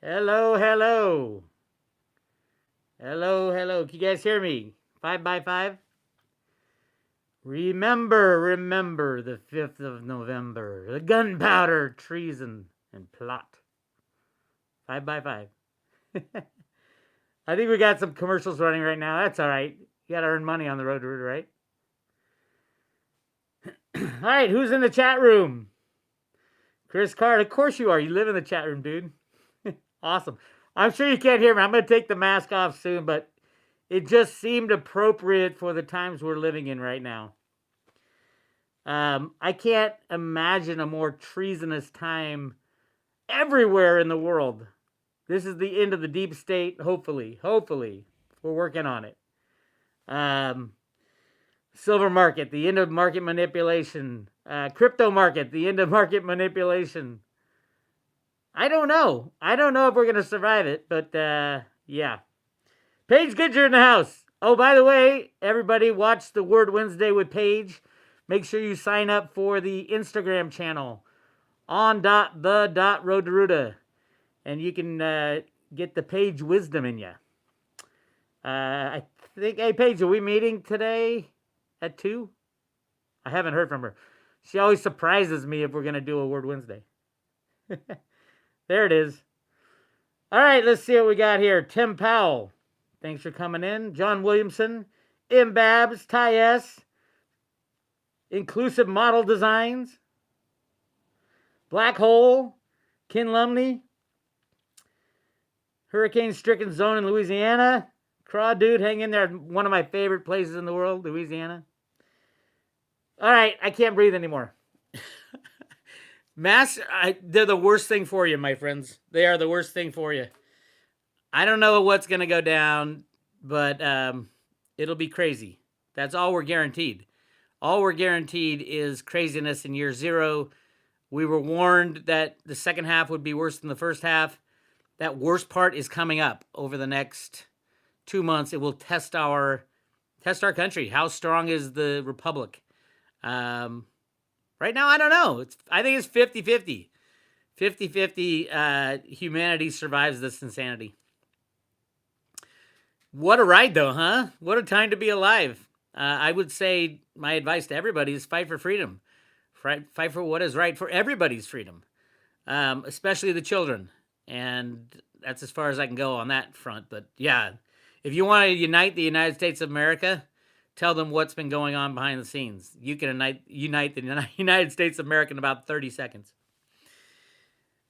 Hello, hello. Hello, hello. Can you guys hear me? 5 by 5? Remember the 5th of November. The gunpowder, treason, and plot. 5 by 5. I think we got some commercials running right now. That's all right. You got to earn money on the road, right? All right, who's in the chat room? Chris Card, of course you are. You live in the chat room, dude. Awesome. I'm sure you can't hear me. I'm going to take the mask off soon, but it just seemed appropriate for the times we're living in right now. I can't imagine a more treasonous time everywhere in the world. This is the end of the deep state, hopefully. Hopefully. We're working on it. Silver market, the end of market manipulation. Crypto market, the end of market manipulation. I don't know. I don't know if we're going to survive it, but yeah. Paige Goodger in the house. Oh, by the way, everybody watch the Word Wednesday with Paige. Make sure you sign up for the Instagram channel on.the.road-to-Ruta. And you can get the Paige wisdom in you. I think, hey, Paige, are we meeting today at 2? I haven't heard from her. She always surprises me if we're going to do a Word Wednesday. There it is. All right, let's see what we got here. Tim Powell, thanks for coming in. John Williamson, M. Babs, Ty S., Inclusive Model Designs, Black Hole, Ken Lumley, Hurricane Stricken Zone in Louisiana. Craw Dude, hang in there. One of my favorite places in the world, Louisiana. All right, I can't breathe anymore. Masks, they're the worst thing for you, my friends. They are the worst thing for you. I don't know what's going to go down, but it'll be crazy. That's all we're guaranteed. All we're guaranteed is craziness in year 0. We were warned that the second half would be worse than the first half. That worst part is coming up over the next 2 months. It will test our country. How strong is the republic? Right now, I don't know. I think it's 50-50. 50-50 humanity survives this insanity. What a ride, though, huh? What a time to be alive. I would say my advice to everybody is fight for freedom. Fight for what is right for everybody's freedom, especially the children. And that's as far as I can go on that front. But yeah, if you want to unite the United States of America, tell them what's been going on behind the scenes. You can unite the United States of America in about 30 seconds.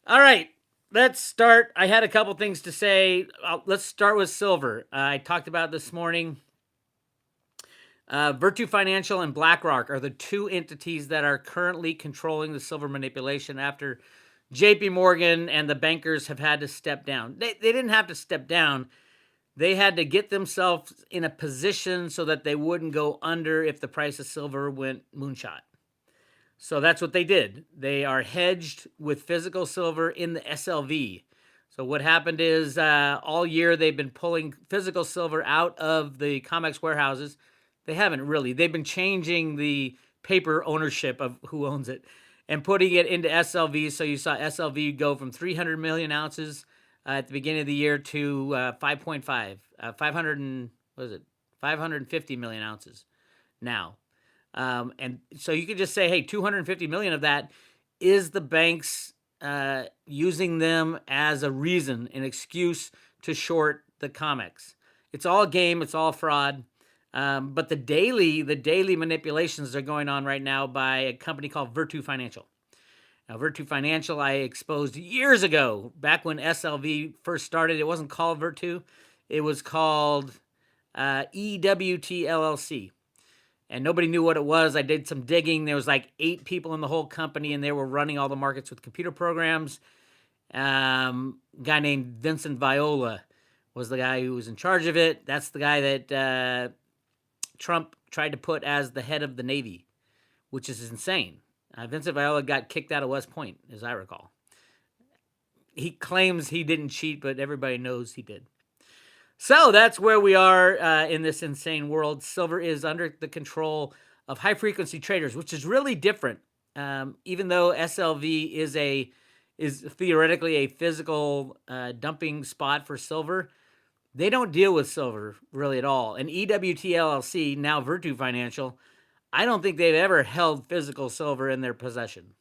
All right, let's start. I had a couple things to say. Let's start with silver. I talked about this morning. Virtu Financial and BlackRock are the two entities that are currently controlling the silver manipulation after JP Morgan and the bankers have had to step down. They didn't have to step down. They had to get themselves in a position so that they wouldn't go under if the price of silver went moonshot. So that's what they did. They are hedged with physical silver in the SLV. So what happened is all year they've been pulling physical silver out of the COMEX warehouses. They haven't really. They've been changing the paper ownership of who owns it and putting it into SLV. So you saw SLV go from 300 million ounces at the beginning of the year to 550 million ounces now. And so you could just say, hey, 250 million of that is the banks using them as a reason, an excuse to short the COMEX. It's all a game. It's all fraud. But the daily manipulations are going on right now by a company called Virtu Financial. Now, Virtu Financial, I exposed years ago, back when SLV first started. It wasn't called Virtu. It was called EWT LLC. And nobody knew what it was. I did some digging. There was like 8 people in the whole company, and they were running all the markets with computer programs. Guy named Vincent Viola was the guy who was in charge of it. That's the guy that Trump tried to put as the head of the Navy, which is insane. Vincent Viola got kicked out of West Point, as I recall. He claims he didn't cheat, but everybody knows he did. So that's where we are in this insane world. Silver is under the control of high-frequency traders, which is really different. Even though SLV is a is theoretically a physical dumping spot for silver. They don't deal with silver really at all. And EWT LLC, now Virtu Financial, I don't think they've ever held physical silver in their possession.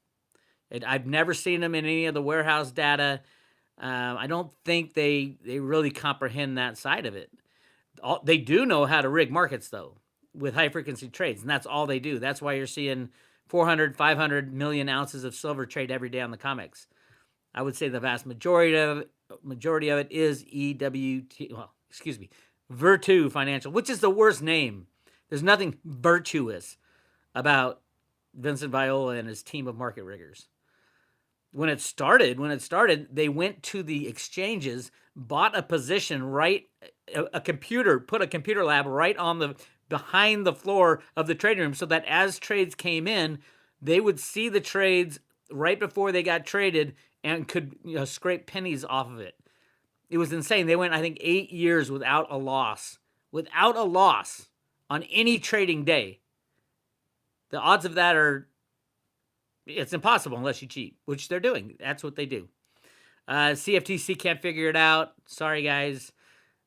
I've never seen them in any of the warehouse data. I don't think they really comprehend that side of it. They do know how to rig markets, though, with high-frequency trades, and that's all they do. That's why you're seeing 400, 500 million ounces of silver trade every day on the COMEX. I would say the vast majority of it is Virtu Financial, which is the worst name. There's nothing virtuous about Vincent Viola and his team of market riggers. When it started, they went to the exchanges, bought a position put a computer lab right on behind the floor of the trading room, so that as trades came in, they would see the trades right before they got traded and could scrape pennies off of it. It was insane. They went, I think, 8 years without a loss on any trading day. The odds of that it's impossible unless you cheat, which they're doing. That's what they do. CFTC can't figure it out. Sorry, guys.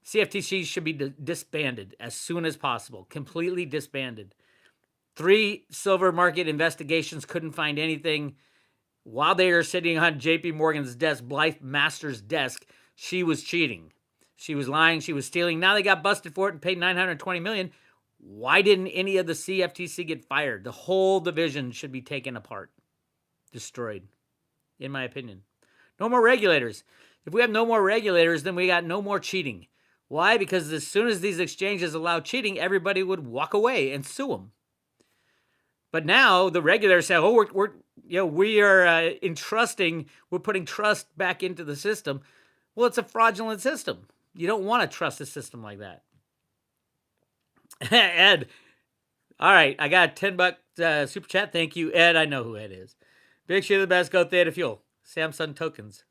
CFTC should be disbanded as soon as possible. Completely disbanded. 3 silver market investigations couldn't find anything. While they were sitting on JP Morgan's desk, Blythe Master's desk, she was cheating. She was lying. She was stealing. Now they got busted for it and paid $920 million. Why didn't any of the CFTC get fired? The whole division should be taken apart. Destroyed, in my opinion. No more regulators. If we have no more regulators, then we got no more cheating. Why? Because as soon as these exchanges allow cheating, everybody would walk away and sue them. But now the regulators say, "Oh, we are entrusting. We're putting trust back into the system." Well, it's a fraudulent system. You don't want to trust a system like that. Ed, all right, I got a $10 super chat. Thank you, Ed. I know who Ed is. Big shit of the best. Go Theta Fuel. Samsung tokens.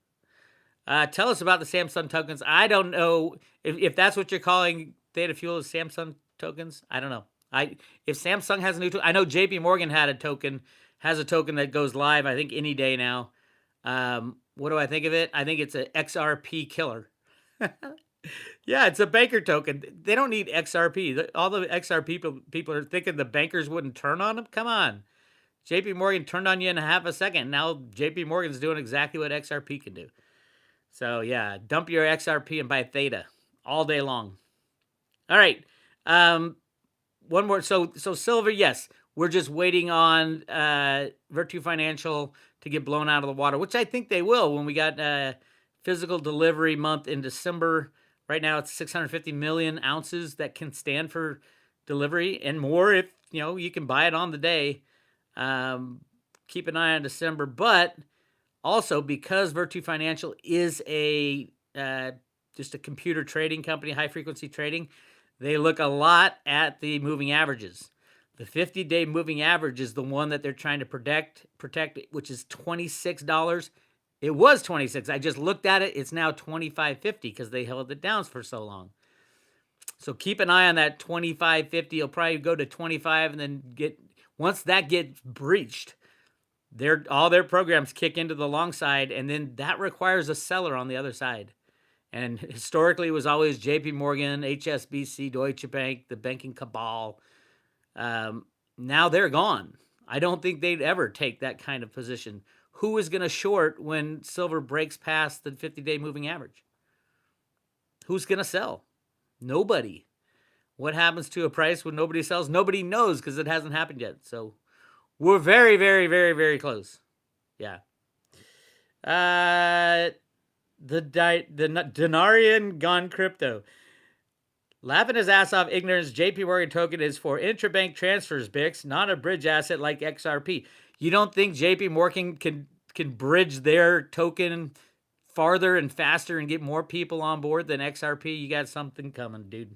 Tell us about the Samsung tokens. I don't know if that's what you're calling Theta Fuel is Samsung tokens. I don't know. If Samsung has a new token, I know JP Morgan has a token that goes live, I think, any day now. What do I think of it? I think it's an XRP killer. Yeah, it's a banker token. They don't need XRP. All the XRP people are thinking the bankers wouldn't turn on them. Come on. JP Morgan turned on you in half a second. Now JP Morgan's doing exactly what XRP can do. So yeah, dump your XRP and buy Theta all day long. All right. One more. So silver, yes. We're just waiting on Virtu Financial to get blown out of the water, which I think they will when we got physical delivery month in December. Right now it's 650 million ounces that can stand for delivery and more if you can buy it on the day. Keep an eye on December, but also because Virtu Financial is just a computer trading company, high frequency trading, they look a lot at the moving averages. The 50-day moving average is the one that they're trying to protect, which is $26. It was $26. I just looked at it. It's now $25.50 because they held it down for so long. So keep an eye on that $25.50. It'll probably go to $25 and then once that gets breached, all their programs kick into the long side, and then that requires a seller on the other side. And historically, it was always JP Morgan, HSBC, Deutsche Bank, the banking cabal. Now they're gone. I don't think they'd ever take that kind of position. Who is going to short when silver breaks past the 50-day moving average? Who's going to sell? Nobody. What happens to a price when nobody sells? Nobody knows because it hasn't happened yet. So we're very, very, very, very close. Yeah. The Denarian gone crypto. Laughing his ass off ignorance, JP Morgan token is for intrabank transfers, Bix, not a bridge asset like XRP. You don't think JP Morgan can bridge their token farther and faster and get more people on board than XRP? You got something coming, dude.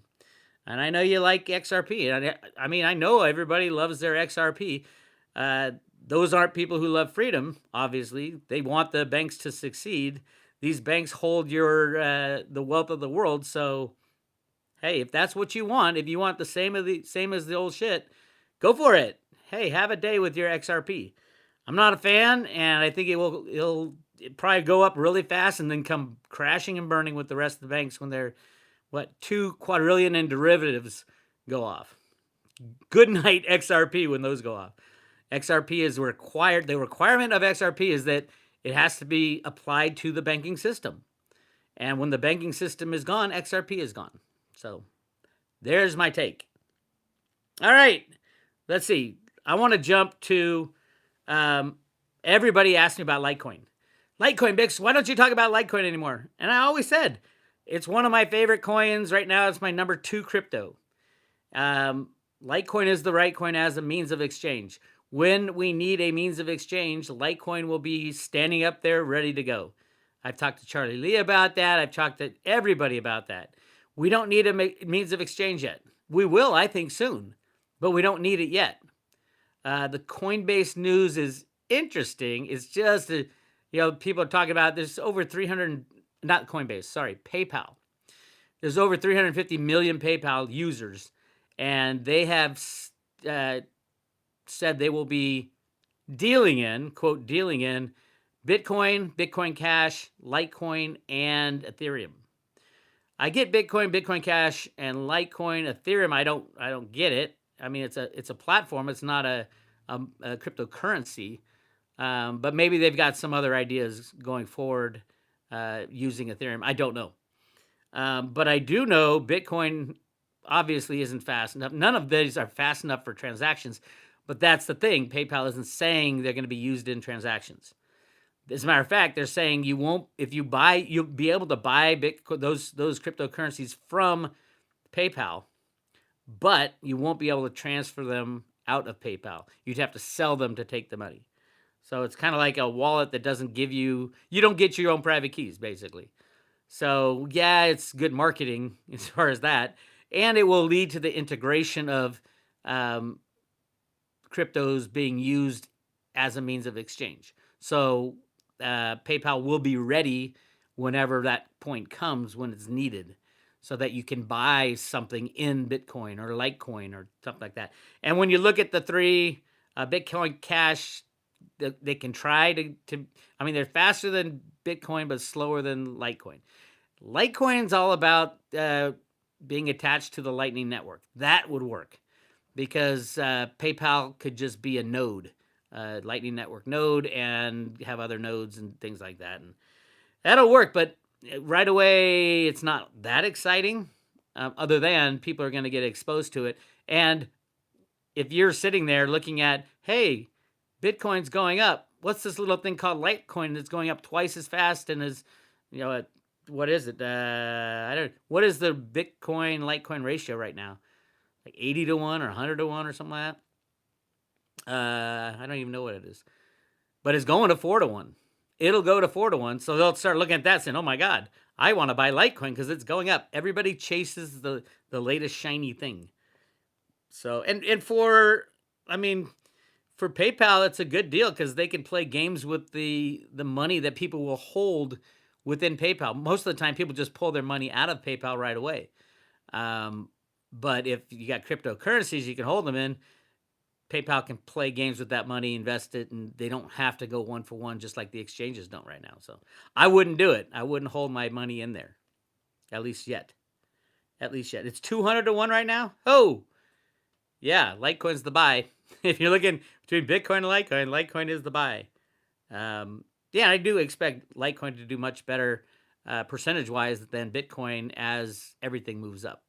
And I know you like XRP. I mean, I know everybody loves their XRP. Those aren't people who love freedom, obviously. They want the banks to succeed. These banks hold the wealth of the world, so hey, if that's what you want, if you want the same as the old shit, go for it. Hey, have a day with your XRP. I'm not a fan, and I think it'll probably go up really fast and then come crashing and burning with the rest of the banks when they're, 2 quadrillion in derivatives go off. Good night, XRP, when those go off. XRP is required. The requirement of XRP is that it has to be applied to the banking system. And when the banking system is gone, XRP is gone. So there's my take. All right. Let's see. I want to jump to everybody asked me about Litecoin. Litecoin, Bix, why don't you talk about Litecoin anymore? And I always said, it's one of my favorite coins. Right now, it's my number 2 crypto. Litecoin is the right coin as a means of exchange. When we need a means of exchange, Litecoin will be standing up there ready to go. I've talked to Charlie Lee about that. I've talked to everybody about that. We don't need a means of exchange yet. We will, I think, soon, but we don't need it yet. The Coinbase news is interesting. It's just, people are talking about there's over 300, not Coinbase, sorry, PayPal. There's over 350 million PayPal users, and they have said they will be dealing in, quote, dealing in Bitcoin, Bitcoin Cash, Litecoin, and Ethereum. I get Bitcoin, Bitcoin Cash, and Litecoin. Ethereum, I don't get it. I mean, it's a platform. It's not a cryptocurrency. But maybe they've got some other ideas going forward using Ethereum. I don't know. But I do know Bitcoin obviously isn't fast enough. None of these are fast enough for transactions. But that's the thing. PayPal isn't saying they're going to be used in transactions. As a matter of fact, they're saying you won't, if you buy, you'll be able to buy Bitcoin, those cryptocurrencies from PayPal, but you won't be able to transfer them out of PayPal. You'd have to sell them to take the money. So it's kind of like a wallet that doesn't give you don't get your own private keys, basically. So yeah, it's good marketing as far as that. And it will lead to the integration of cryptos being used as a means of exchange. So PayPal will be ready whenever that point comes, when it's needed, so that you can buy something in Bitcoin or Litecoin or something like that. And when you look at the 3, Bitcoin Cash, they can try to I mean, they're faster than Bitcoin, but slower than Litecoin. Litecoin's all about being attached to the Lightning Network. That would work because PayPal could just be a node. Lightning Network node, and have other nodes and things like that. And that'll work, but right away, it's not that exciting, other than people are going to get exposed to it. And if you're sitting there looking at, hey, Bitcoin's going up, what's this little thing called Litecoin that's going up twice as fast and is, what is it? What is the Bitcoin Litecoin ratio right now? Like 80 to 1 or 100 to 1 or something like that? I don't even know what it is, but it's going to 4 to 1. It'll go to 4 to 1. So they'll start looking at that saying, oh my God, I want to buy Litecoin because it's going up. Everybody chases the latest shiny thing. So, and for PayPal, it's a good deal because they can play games with the money that people will hold within PayPal. Most of the time, people just pull their money out of PayPal right away. But if you got cryptocurrencies you can hold them in, PayPal can play games with that money, invest it, and they don't have to go 1 for 1 just like the exchanges don't right now. So I wouldn't do it. I wouldn't hold my money in there, at least yet. It's 200 to 1 right now. Oh, yeah, Litecoin's the buy. If you're looking between Bitcoin and Litecoin is the buy. Yeah, I do expect Litecoin to do much better percentage-wise than Bitcoin as everything moves up.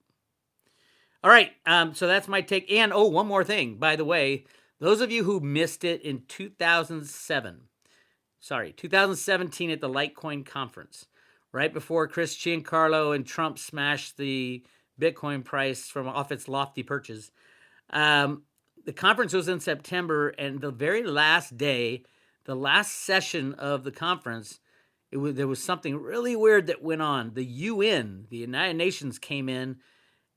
All right, so that's my take. And, one more thing, by the way. Those of you who missed it in 2017 at the Litecoin conference, right before Chris Giancarlo and Trump smashed the Bitcoin price from off its lofty perches. The conference was in September, and the very last day, the last session of the conference, there was something really weird that went on. The UN, the United Nations, came in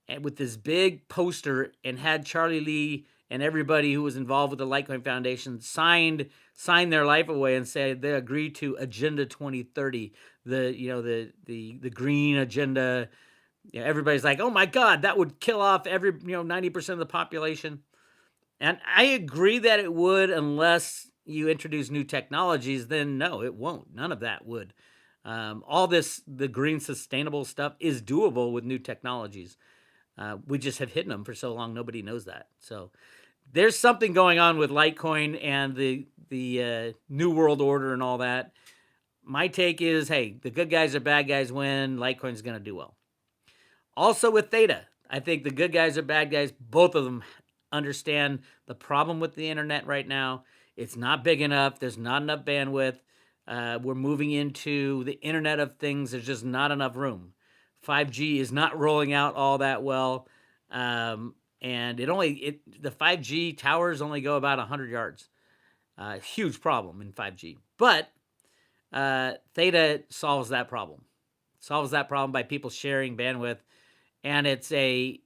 and with this big poster and had Charlie Lee and everybody who was involved with the Litecoin Foundation sign their life away and say they agreed to Agenda 2030, the green agenda. Everybody's like, oh my God, that would kill off 90% of the population. And I agree that it would, unless you introduce new technologies, then no, it won't. None of that would. All this, the green sustainable stuff is doable with new technologies. We just have hidden them for so long, nobody knows that. So there's something going on with Litecoin and the New World Order and all that. My take is, hey, the good guys or bad guys win. Litecoin's going to do well. Also with Theta, I think the good guys or bad guys, both of them understand the problem with the internet right now. It's not big enough. There's not enough bandwidth. We're moving into the Internet of Things. There's just not enough room. 5G is not rolling out all that well. And the 5G towers only go about 100 yards. Huge problem in 5G. But Theta solves that problem. Solves that problem by people sharing bandwidth, and it's an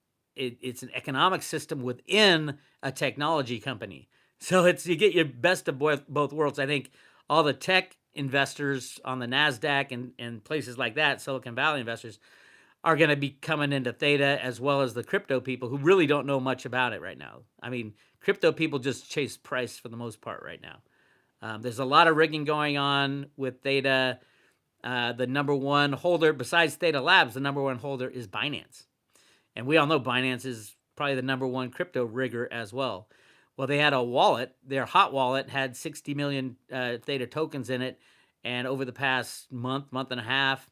economic system within a technology company. So you get your best of both worlds. I think all the tech investors on the NASDAQ and places like that, Silicon Valley investors, are going to be coming into Theta, as well as the crypto people who really don't know much about it right now. I mean, crypto people just chase price for the most part right now. There's a lot of rigging going on with Theta. The number one holder, besides Theta Labs, the number one holder is Binance. And we all know Binance is probably the number one crypto rigger as well. Well, they had a wallet. Their hot wallet had 60 million Theta tokens in it. And over the past month and a half,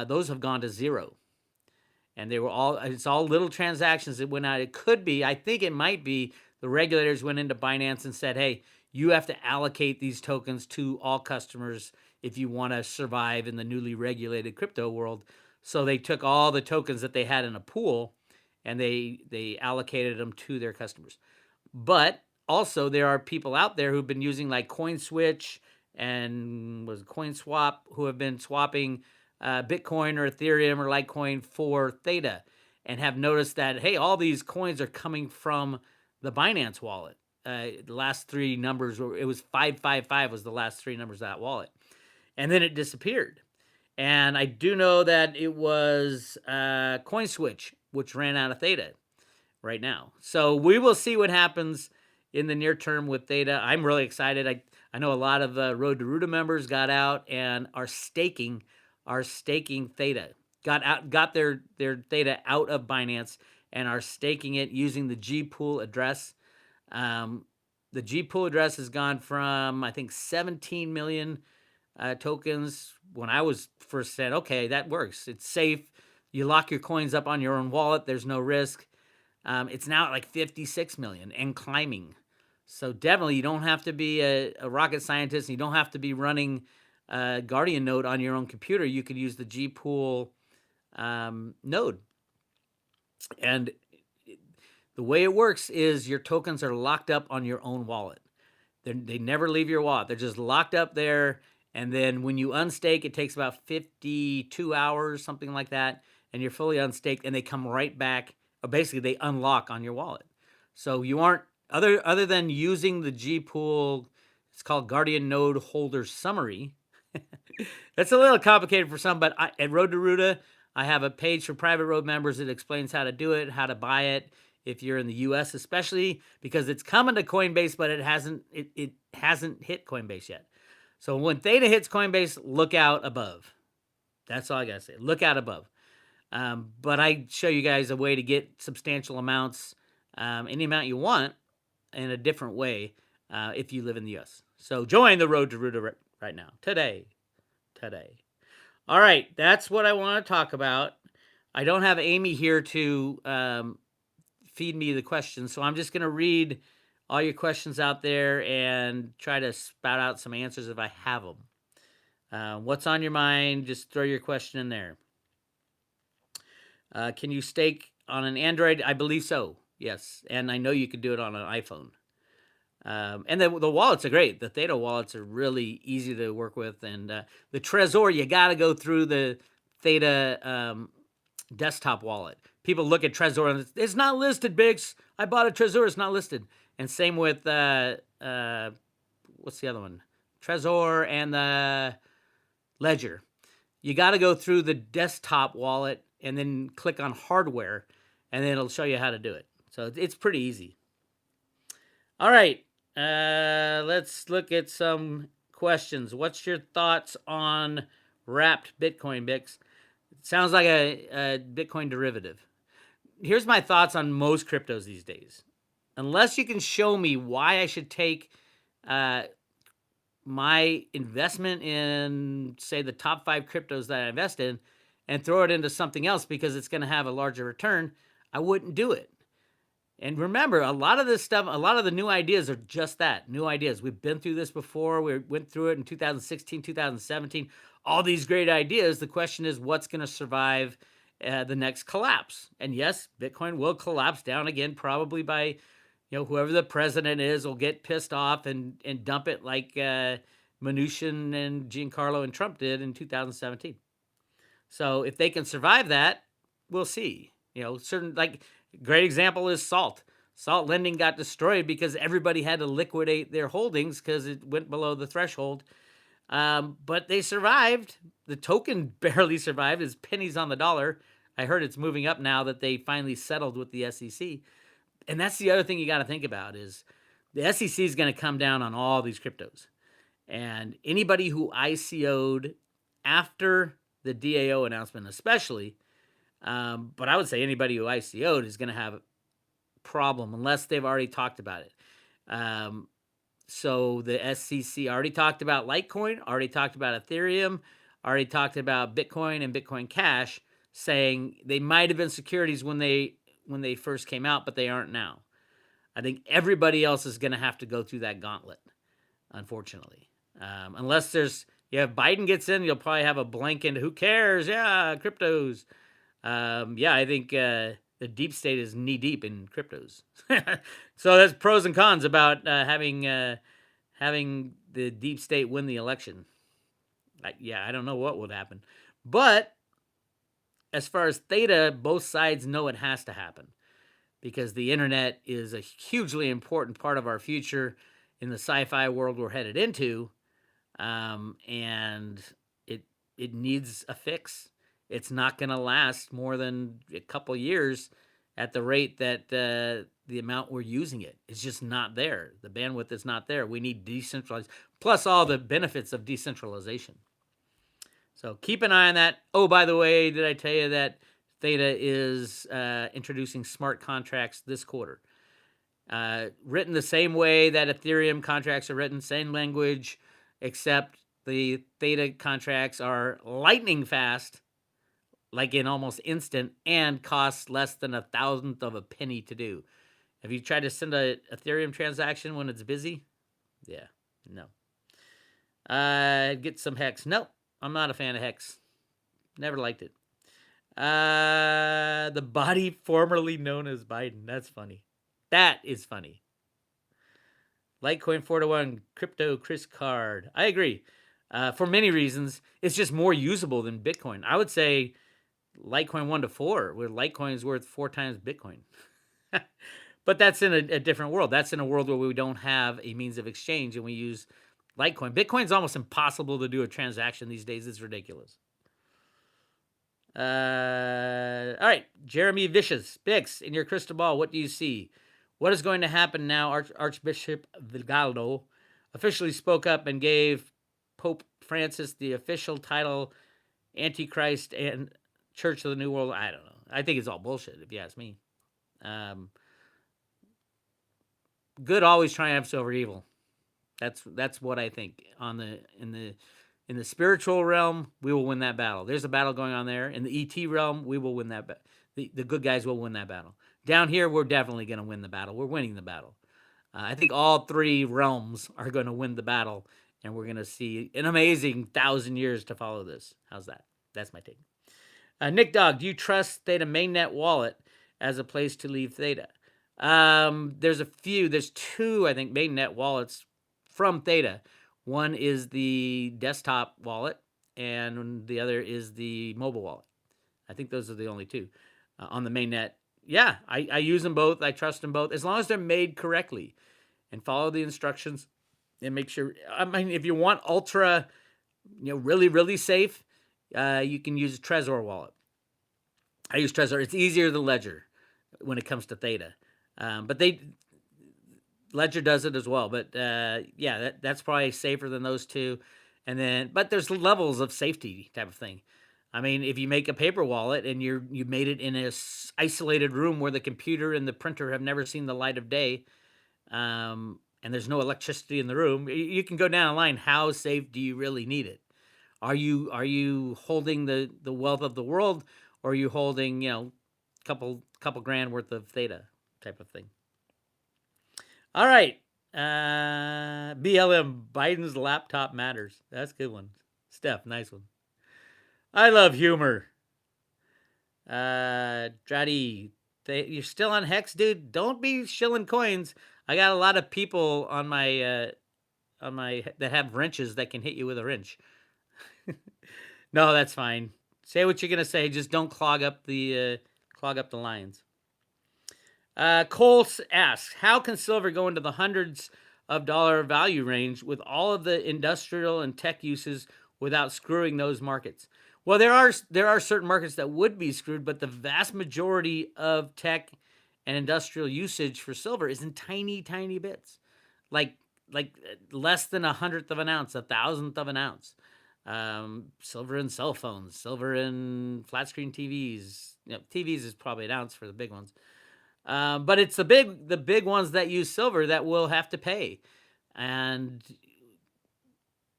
those have gone to zero. And it's all little transactions that went out. It could be, I think it might be, the regulators went into Binance and said, hey, you have to allocate these tokens to all customers if you want to survive in the newly regulated crypto world. So they took all the tokens that they had in a pool and they allocated them to their customers. But also there are people out there who've been using like CoinSwitch and CoinSwap, who have been swapping Bitcoin or Ethereum or Litecoin for Theta, and have noticed that, hey, all these coins are coming from the Binance wallet. The last three numbers it was 555 was the last three numbers of that wallet. And then it disappeared. And I do know that it was CoinSwitch, which ran out of Theta right now. So we will see what happens in the near term with Theta. I'm really excited. I know a lot of Road to Ruta members got out and are staking Theta. Got their Theta out of Binance and are staking it using the G pool address. The G pool address has gone from, I think, 17 million tokens when I was first said, okay, that works. It's safe. You lock your coins up on your own wallet. There's no risk. It's now at like 56 million and climbing. So definitely you don't have to be a rocket scientist. You don't have to be running a Guardian node on your own computer. You could use the G pool node. And the way it works is your tokens are locked up on your own wallet. They never leave your wallet. They're just locked up there. And then when you unstake, it takes about 52 hours, something like that. And you're fully unstaked, and they come right back. Basically, they unlock on your wallet. So you aren't, other than using the G pool, it's called Guardian Node Holder Summary. That's a little complicated for some, but at Road to Ruta, I have a page for private road members that explains how to do it, how to buy it, if you're in the U.S. especially, because it's coming to Coinbase, but it hasn't hit Coinbase yet. So when Theta hits Coinbase, look out above. That's all I gotta say. Look out above. But I show you guys a way to get substantial amounts, any amount you want, in a different way if you live in the U.S. So join the Road to Ruta right now, today. All right, that's what I want to talk about. I don't have Amy here to feed me the questions, so I'm just going to read all your questions out there and try to spout out some answers if I have them. What's on your mind? Just throw your question in there. Can you stake on an Android? I believe so, yes. And I know you could do it on an iPhone. And the wallets are great. The Theta wallets are really easy to work with. And the Trezor, you got to go through the Theta desktop wallet. People look at Trezor and it's not listed, Biggs. I bought a Trezor, it's not listed. And same with, what's the other one? Trezor and the Ledger. You got to go through the desktop wallet and then click on hardware, and then it'll show you how to do it. So it's pretty easy. All right. Let's look at some questions. What's your thoughts on wrapped Bitcoin, Bix? It sounds like a Bitcoin derivative. Here's my thoughts on most cryptos these days. Unless you can show me why I should take uh, my investment in, say, the top 5 cryptos that I invest in and throw it into something else because it's going to have a larger return, I wouldn't do it. And remember, a lot of this stuff, a lot of the new ideas are just that, new ideas. We've been through this before. We went through it in 2016, 2017. All these great ideas. The question is, what's going to survive the next collapse? And yes, Bitcoin will collapse down again, probably by, whoever the president is will get pissed off and dump it like Mnuchin and Giancarlo and Trump did in 2017. So if they can survive that, we'll see. Certain, like, great example is Salt. Salt lending got destroyed because everybody had to liquidate their holdings because it went below the threshold. But they survived. The token barely survived. It's pennies on the dollar. I heard it's moving up now that they finally settled with the SEC. And that's the other thing you got to think about is the SEC is going to come down on all these cryptos. And anybody who ICO'd after the DAO announcement especially, but I would say anybody who ICO'd is going to have a problem unless they've already talked about it. So the SEC already talked about Litecoin, already talked about Ethereum, already talked about Bitcoin and Bitcoin Cash, saying they might have been securities when they first came out, but they aren't now. I think everybody else is going to have to go through that gauntlet, unfortunately. Unless Biden gets in, you'll probably have a blanket, who cares? Yeah, cryptos. I think the deep state is knee deep in cryptos. So that's pros and cons about having the deep state win the election. I don't know what would happen. But as far as Theta, both sides know it has to happen because the internet is a hugely important part of our future in the sci-fi world we're headed into. And it needs a fix. It's not going to last more than a couple years at the rate that the amount we're using it. It's just not there. The bandwidth is not there. We need decentralized, plus all the benefits of decentralization. So keep an eye on that. Oh, by the way, did I tell you that Theta is introducing smart contracts this quarter? Written the same way that Ethereum contracts are written, same language, except the Theta contracts are lightning fast, like in almost instant, and costs less than 1,000th of a penny to do. Have you tried to send a Ethereum transaction when it's busy? Yeah, no. Get some Hex. Nope, I'm not a fan of Hex. Never liked it. The body formerly known as Biden. That's funny. That is funny. Litecoin 4-1, crypto Chris Card. I agree. For many reasons, it's just more usable than Bitcoin. I would say Litecoin 1-4, where Litecoin is worth 4 times Bitcoin. But that's in a different world. That's in a world where we don't have a means of exchange and we use Litecoin. Bitcoin's almost impossible to do a transaction these days. It's ridiculous. All right, Jeremy Vicious. Bix, in your crystal ball, what do you see? What is going to happen now? Archbishop Vigaldo officially spoke up and gave Pope Francis the official title Antichrist and Church of the New World. I don't know. I think it's all bullshit, if you ask me. Good always triumphs over evil. That's what I think. In the spiritual realm, we will win that battle. There's a battle going on there. In the ET realm, we will win that. The good guys will win that battle. Down here, we're definitely going to win the battle. We're winning the battle. I think all 3 realms are going to win the battle, and we're going to see an amazing 1,000 years to follow this. How's that? That's my take. Nick Dog, do you trust Theta mainnet wallet as a place to leave Theta? There's 2, I think, mainnet wallets from Theta. One is the desktop wallet, and the other is the mobile wallet. I think those are the only 2 on the mainnet. Yeah, I use them both. I trust them both as long as they're made correctly and follow the instructions and make sure. I mean, if you want ultra, really, really safe, you can use a Trezor wallet. I use Trezor. It's easier than Ledger when it comes to Theta. But Ledger does it as well, but yeah, that's probably safer than those two. And then, but there's levels of safety type of thing. I mean, if you make a paper wallet and you made it in a isolated room where the computer and the printer have never seen the light of day, and there's no electricity in the room, you can go down the line. How safe do you really need it? Are you holding the wealth of the world, or are you holding couple grand worth of Theta type of thing? All right. BLM, Biden's laptop matters. That's a good one. Steph, nice one. I love humor. Draddy, you're still on Hex, dude. Don't be shilling coins. I got a lot of people on my that have wrenches that can hit you with a wrench. No, that's fine. Say what you're gonna say. Just don't clog up the lines. Cole asks, how can silver go into the hundreds of dollar value range with all of the industrial and tech uses without screwing those markets? Well, there are certain markets that would be screwed, but the vast majority of tech and industrial usage for silver is in tiny, tiny bits, like less than 1/100th of an ounce, 1,000th of an ounce. Silver in cell phones, silver in flat screen TVs. TVs is probably an ounce for the big ones. But it's the big ones that use silver that will have to pay. And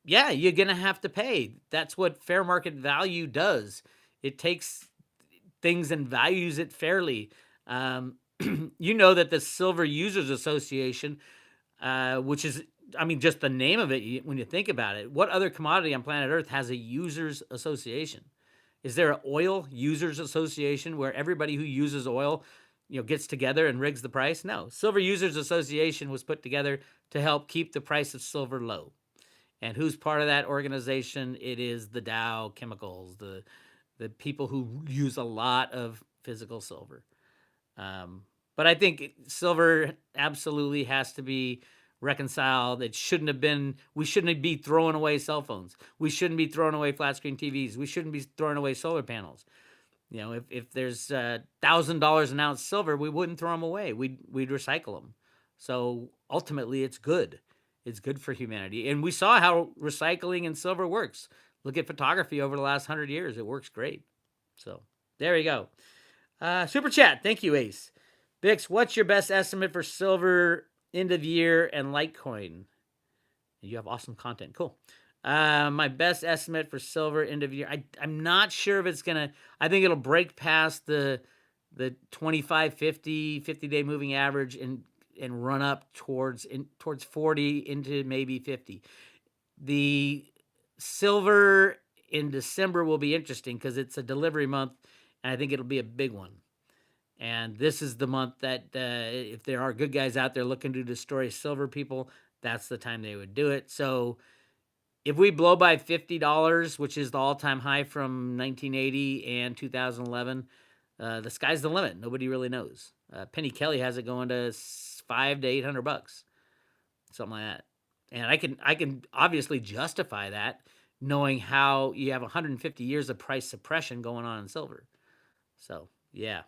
yeah, you're going to have to pay. That's what fair market value does. It takes things and values it fairly. You know that the Silver Users Association, which is, I mean, just the name of it, when you think about it, what other commodity on planet Earth has a users association? Is there an oil users association where everybody who uses oil gets together and rigs the price? No. Silver Users Association was put together to help keep the price of silver low. And who's part of that organization? It is the Dow Chemicals, the people who use a lot of physical silver. But I think silver absolutely has to be reconciled. It shouldn't have been. We shouldn't be throwing away cell phones. We shouldn't be throwing away flat screen TVs. We shouldn't be throwing away solar panels. If there's $1,000 an ounce silver, we wouldn't throw them away. We'd recycle them. So ultimately, it's good. It's good for humanity. And we saw how recycling in silver works. Look at photography over the last 100 years. It works great. So there you go. Super chat. Thank you, Ace. Bix, what's your best estimate for silver end of year and Litecoin? You have awesome content. Cool. My best estimate for silver end of year. I'm not sure if it's gonna. I think it'll break past the 25, 50-day moving average and run up towards 40 into maybe 50. The silver in December will be interesting because it's a delivery month, and I think it'll be a big one. And this is the month that if there are good guys out there looking to destroy silver people, that's the time they would do it. So if we blow by $50, which is the all-time high from 1980 and 2011, the sky's the limit. Nobody really knows. Penny Kelly has it going to $500 to $800, something like that. And I can obviously justify that, knowing how you have 150 years of price suppression going on in silver. So yeah.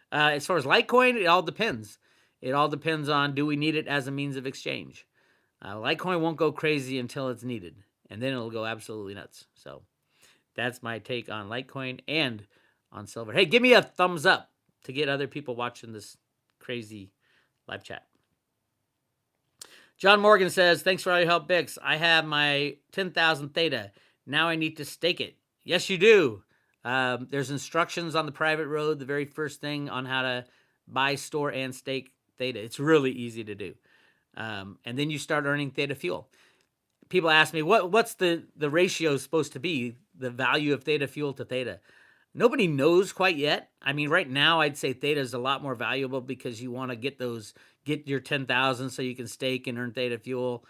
As far as Litecoin, it all depends. It all depends on, do we need it as a means of exchange? Litecoin won't go crazy until it's needed, and then it'll go absolutely nuts. So that's my take on Litecoin and on silver. Hey, give me a thumbs up to get other people watching this crazy live chat. John Morgan says, thanks for all your help, Bix. I have my 10,000 Theta. Now I need to stake it. Yes, you do. There's instructions on the private road, the very first thing on how to buy, store, and stake Theta. It's really easy to do. And then you start earning Theta fuel. People ask me, what's the ratio supposed to be, the value of Theta fuel to Theta? Nobody knows quite yet. I mean, right now, I'd say Theta is a lot more valuable because you want to get your 10,000 so you can stake and earn Theta fuel.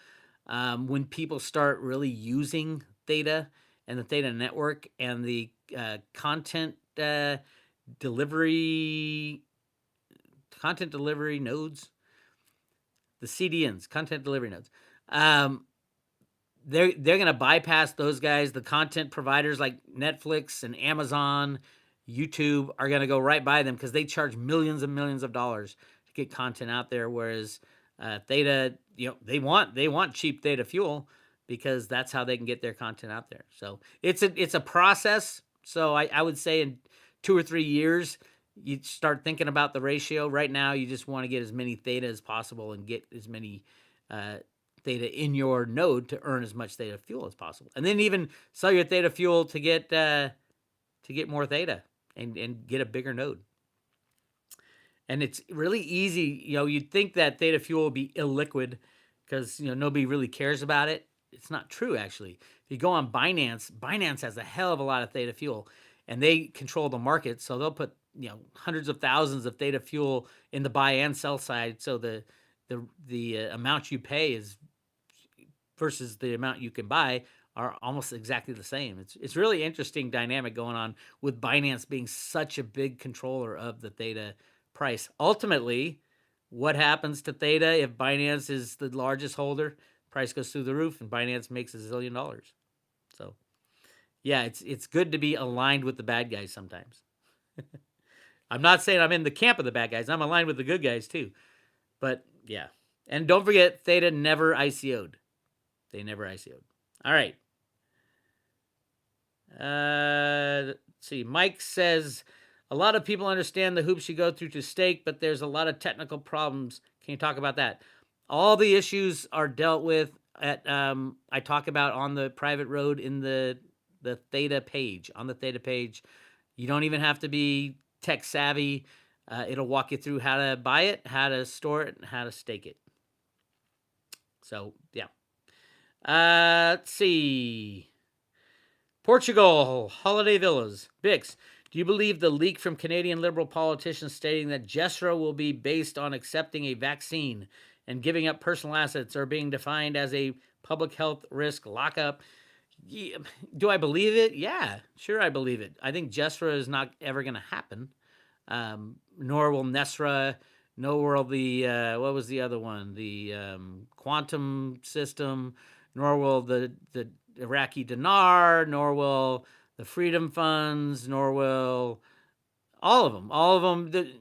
When people start really using Theta and the Theta network and the content delivery nodes, the CDNs, content delivery nodes, they're going to bypass those guys. The content providers like Netflix and Amazon, YouTube are going to go right by them because they charge millions and millions of dollars to get content out there, whereas Theta, they want cheap Theta fuel because that's how they can get their content out there. So it's a process. So I would say in 2 or 3 years, you start thinking about the ratio. Right now, you just want to get as many Theta as possible and get as many uh, Theta in your node to earn as much Theta fuel as possible, and then even sell your Theta fuel to get more Theta and get a bigger node. And it's really easy. You'd think that Theta fuel would be illiquid because nobody really cares about it. It's not true, actually. If you go on Binance, Binance has a hell of a lot of Theta fuel, and they control the market, so they'll put hundreds of thousands of Theta fuel in the buy and sell side. So the amount you pay is versus the amount you can buy are almost exactly the same. It's really interesting dynamic going on with Binance being such a big controller of the Theta price. Ultimately, what happens to Theta if Binance is the largest holder? Price goes through the roof and Binance makes $1 zillion. So, yeah, it's good to be aligned with the bad guys sometimes. I'm not saying I'm in the camp of the bad guys. I'm aligned with the good guys too. But yeah. And don't forget, Theta never ICO'd. They never ICO'd. All right. Let's see. Mike says, a lot of people understand the hoops you go through to stake, but there's a lot of technical problems. Can you talk about that? All the issues are dealt with at I talk about on the private road in the Theta page. On the Theta page, you don't even have to be tech savvy. It'll walk you through how to buy it, how to store it, and how to stake it. So yeah. Let's see. Portugal, holiday villas. Bix, do you believe the leak from Canadian Liberal politicians stating that GESRA will be based on accepting a vaccine and giving up personal assets are being defined as a public health risk lockup? Yeah. Do I believe it? Yeah, sure I believe it. I think GESRA is not ever going to happen, nor will NESRA, nor will the, what was the other one? The quantum system, nor will the Iraqi dinar, nor will the freedom funds, nor will all of them. All of them,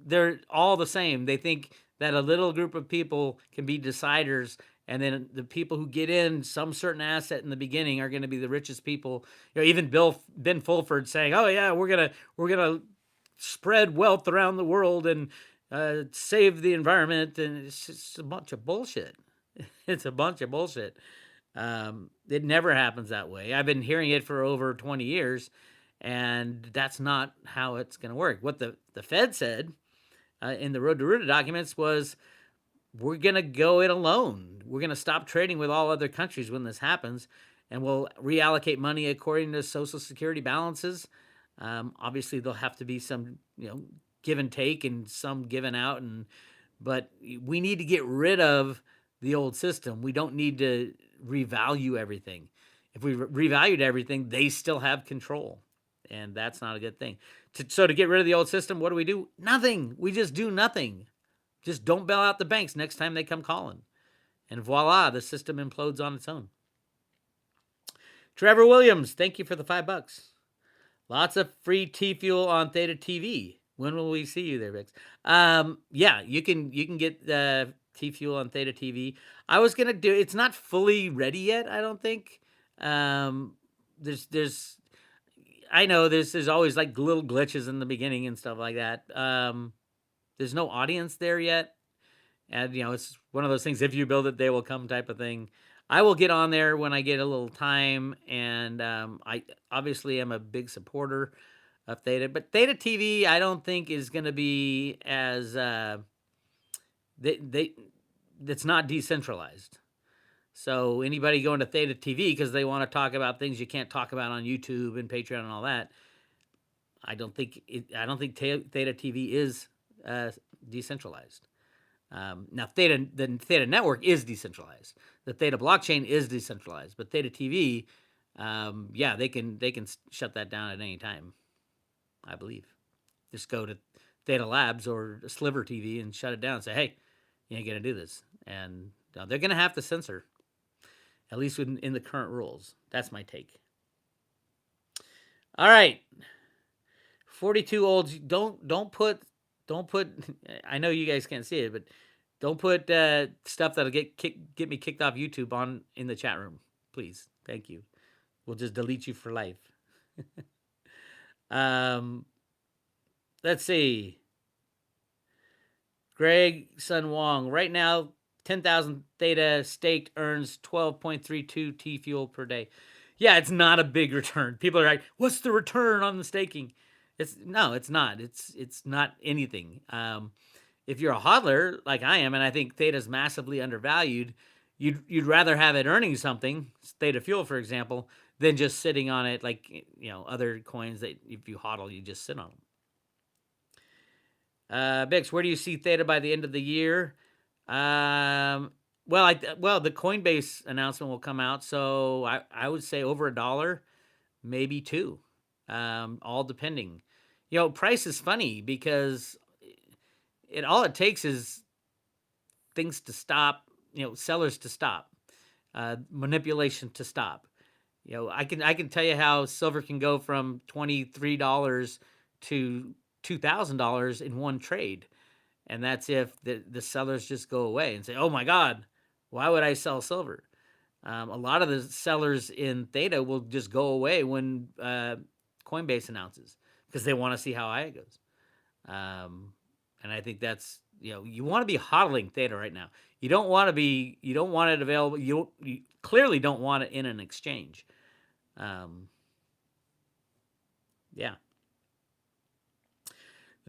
they're all the same. They think that a little group of people can be deciders, and then the people who get in some certain asset in the beginning are going to be the richest people. Even Ben Fulford saying, "Oh yeah, we're gonna spread wealth around the world and save the environment," and it's just a bunch of bullshit. It's a bunch of bullshit. It never happens that way. I've been hearing it for over 20 years, and that's not how it's going to work. What the Fed said in the Road to Ruta documents was, we're going to go it alone. We're going to stop trading with all other countries when this happens, and we'll reallocate money according to Social Security balances. Obviously, there'll have to be some, give and take and some given out, but we need to get rid of the old system. We don't need to revalue everything. If we revalued everything, they still have control, and that's not a good thing. So to get rid of the old system, what do? Nothing. We just do nothing. Just don't bail out the banks next time they come calling. And voila, the system implodes on its own. Trevor Williams, thank you for the $5. Lots of free T-Fuel on Theta TV. When will we see you there, Vix? Yeah, you can get T-Fuel on Theta TV. I was gonna do. It's not fully ready yet, I don't think. There's I know there's always like little glitches in the beginning and stuff like that. There's no audience there yet, and it's one of those things. If you build it, they will come type of thing. I will get on there when I get a little time, and I obviously am a big supporter of Theta, but Theta TV I don't think is going to be as it's not decentralized. So anybody going to Theta TV because they want to talk about things you can't talk about on YouTube and Patreon and all that, I don't think Theta TV is decentralized. Now the Theta network is decentralized. The Theta blockchain is decentralized, but Theta TV, yeah, they can shut that down at any time, I believe. Just go to Theta Labs or Sliver TV and shut it down and say, hey, you ain't gonna do this. And they're gonna have to censor, at least in the current rules. That's my take. All right. 42 olds, don't put I know you guys can't see it, but Don't put stuff that'll get me kicked off YouTube on in the chat room, please. Thank you. We'll just delete you for life. Let's see. Greg Sun Wong. Right now, 10,000 Theta staked earns 12.32 T fuel per day. Yeah, it's not a big return. People are like, "What's the return on the staking?" It's not. It's not anything. If you're a hodler like I am, and I think Theta's massively undervalued, you'd rather have it earning something, Theta Fuel, for example, than just sitting on it like other coins that if you hodl, you just sit on them. Bix, where do you see Theta by the end of the year? Well, the Coinbase announcement will come out, so I would say over $1, maybe $2, all depending. Price is funny because all it takes is things to stop, sellers to stop, manipulation to stop. I can tell you how silver can go from $23 to $2,000 in one trade. And that's if the sellers just go away and say, oh my God, why would I sell silver? A lot of the sellers in Theta will just go away when Coinbase announces because they want to see how high it goes. And I think that's, you want to be hodling Theta right now. You don't want it available. You clearly don't want it in an exchange. Yeah.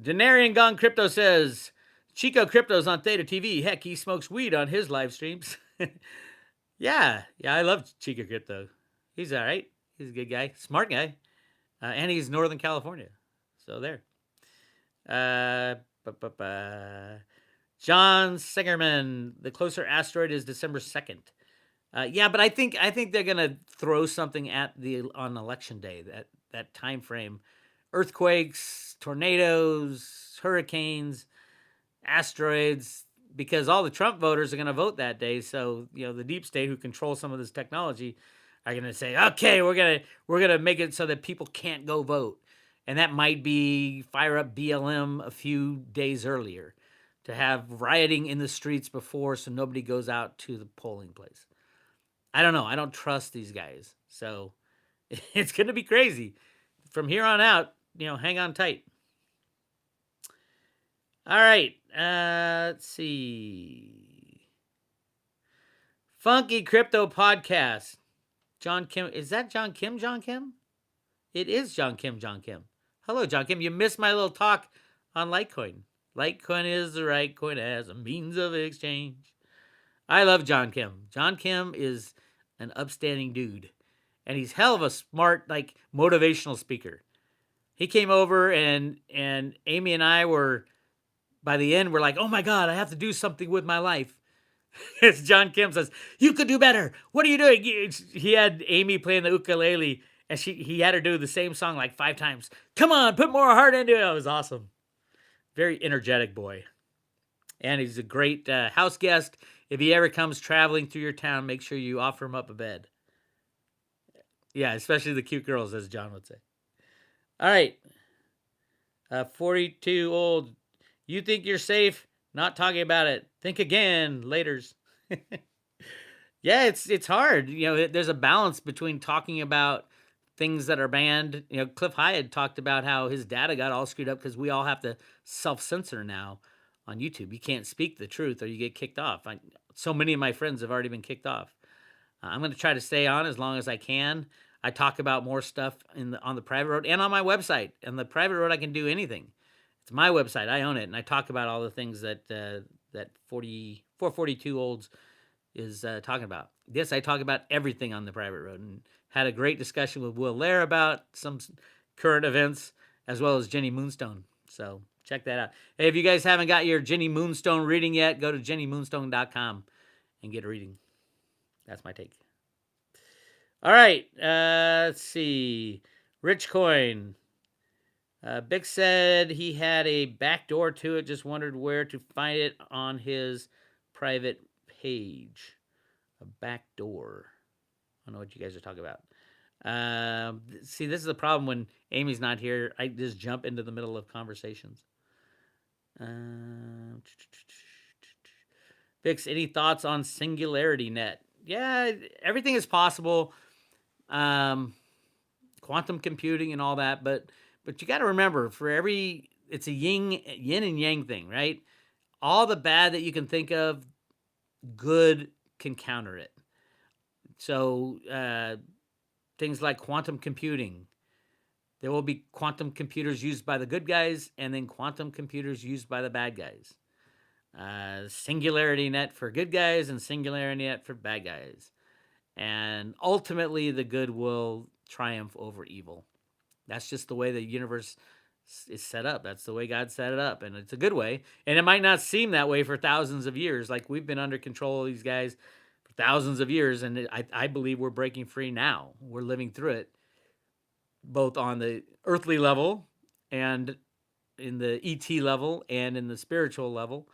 Denarian Gone Crypto says, Chico Crypto's on Theta TV. Heck, he smokes weed on his live streams. Yeah, I love Chico Crypto. He's all right. He's a good guy, smart guy, and he's Northern California. So there. John Singerman, the closer asteroid is December 2nd. Yeah, but I think they're gonna throw something on election day. That time frame, earthquakes, tornadoes, hurricanes, asteroids, because all the Trump voters are going to vote that day. So the deep state who control some of this technology are going to say, okay, we're gonna make it so that people can't go vote, and that might be fire up BLM a few days earlier to have rioting in the streets before, so nobody goes out to the polling place. I don't know. I don't trust these guys, so it's going to be crazy from here on out. Hang on tight. All right, let's see. Funky Crypto Podcast. John Kim. Is that John Kim? John Kim? It is John Kim. John Kim. Hello, John Kim. You missed my little talk on Litecoin. Litecoin is the right coin as a means of exchange. I love John Kim. John Kim is an upstanding dude, and he's hell of a smart, motivational speaker. He came over, and Amy and I were, by the end, we're like, oh my God, I have to do something with my life. As John Kim says, you could do better. What are you doing? He had Amy playing the ukulele, and he had her do the same song like 5 times. Come on, put more heart into it. It was awesome. Very energetic boy. And he's a great house guest. If he ever comes traveling through your town, make sure you offer him up a bed. Yeah, especially the cute girls, as John would say. All right. 42 old. You think you're safe? Not talking about it. Think again. Laters. Yeah, it's hard. There's a balance between talking about things that are banned. Cliff Hyatt talked about how his data got all screwed up because we all have to self-censor now on YouTube. You can't speak the truth or you get kicked off. So many of my friends have already been kicked off. I'm going to try to stay on as long as I can. I talk about more stuff on the private road and on my website. On the private road, I can do anything. It's my website. I own it, and I talk about all the things that 442 olds is talking about. Yes, I talk about everything on the private road, and had a great discussion with Will Lair about some current events, as well as Jenny Moonstone. So check that out. Hey, if you guys haven't got your Jenny Moonstone reading yet, go to jennymoonstone.com and get a reading. That's my take. All right, let's see. Rich Coin. Bix said he had a backdoor to it. Just wondered where to find it on his private page. A backdoor. I don't know what you guys are talking about. See, this is the problem when Amy's not here. I just jump into the middle of conversations. Fix, any thoughts on Singularity Net? Yeah, everything is possible. Um, Quantum computing and all that, but you got to remember, for every, it's a yin and yang thing, right? All the bad that you can think of, good can counter it. So things like quantum computing, there will be quantum computers used by the good guys, and then quantum computers used by the bad guys. Singularity net for good guys and singularity net for bad guys. And ultimately, the good will triumph over evil. That's just the way the universe is set up. That's the way God set it up. And it's a good way. And it might not seem that way for thousands of years. Like, we've been under control of these guys for thousands of years. And I believe we're breaking free now. We're living through it, both on the earthly level and in the ET level and in the spiritual level.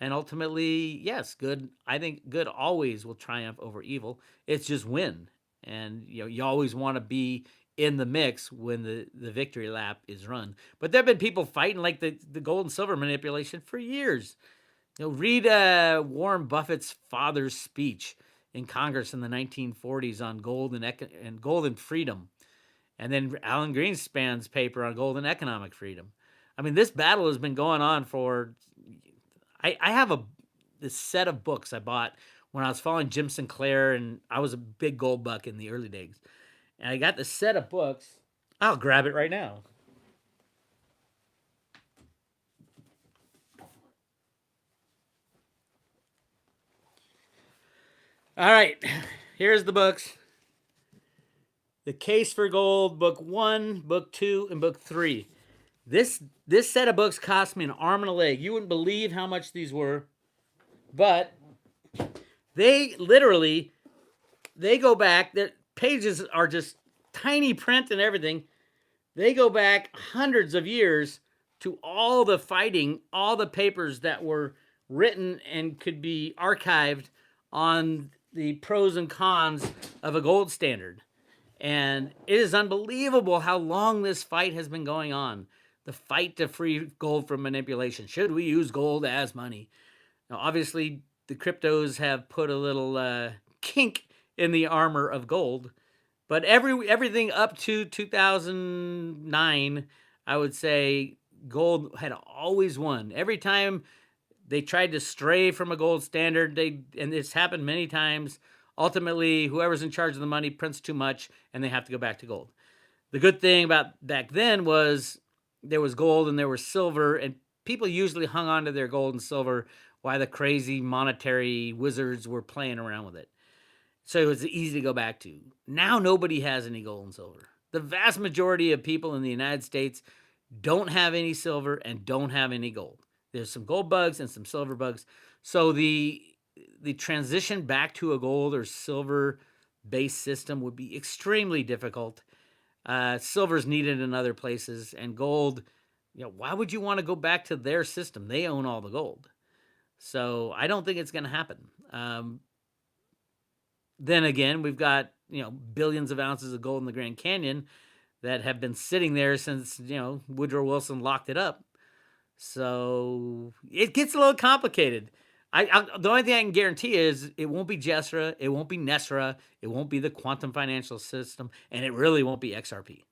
And ultimately, yes, good. I think good always will triumph over evil. It's just when. And you always want to be in the mix when the victory lap is run. But there have been people fighting like the gold and silver manipulation for years. Read Warren Buffett's father's speech in Congress in the 1940s on gold and gold and freedom, and then Alan Greenspan's paper on gold and economic freedom. I mean, this battle has been going on for. I have this set of books I bought when I was following Jim Sinclair, and I was a big gold buck in the early days. And I got this set of books. I'll grab it right now. All right, here's the books. The Case for Gold, Book 1, Book 2, and Book 3. This set of books cost me an arm and a leg. You wouldn't believe how much these were. But they literally, they go back. Their pages are just tiny print and everything. They go back hundreds of years to all the fighting, all the papers that were written and could be archived on the pros and cons of a gold standard. And it is unbelievable how long this fight has been going on. The fight to free gold from manipulation. Should we use gold as money? Now, obviously, the cryptos have put a little kink in the armor of gold, but everything up to 2009, I would say gold had always won. Every time they tried to stray from a gold standard, and it's happened many times. Ultimately, whoever's in charge of the money prints too much, and they have to go back to gold. The good thing about back then was there was gold and there was silver, and people usually hung on to their gold and silver while the crazy monetary wizards were playing around with it. So it was easy to go back to. Now nobody has any gold and silver. The vast majority of people in the United States don't have any silver and don't have any gold. There's some gold bugs and some silver bugs. So the transition back to a gold or silver based system would be extremely difficult. Silver's needed in other places, and gold, why would you want to go back to their system? They own all the gold. So I don't think it's going to happen. Then again, we've got, billions of ounces of gold in the Grand Canyon that have been sitting there since, Woodrow Wilson locked it up. So it gets a little complicated. The only thing I can guarantee is it won't be Jessra, it won't be Nesra, it won't be the quantum financial system, and it really won't be XRP.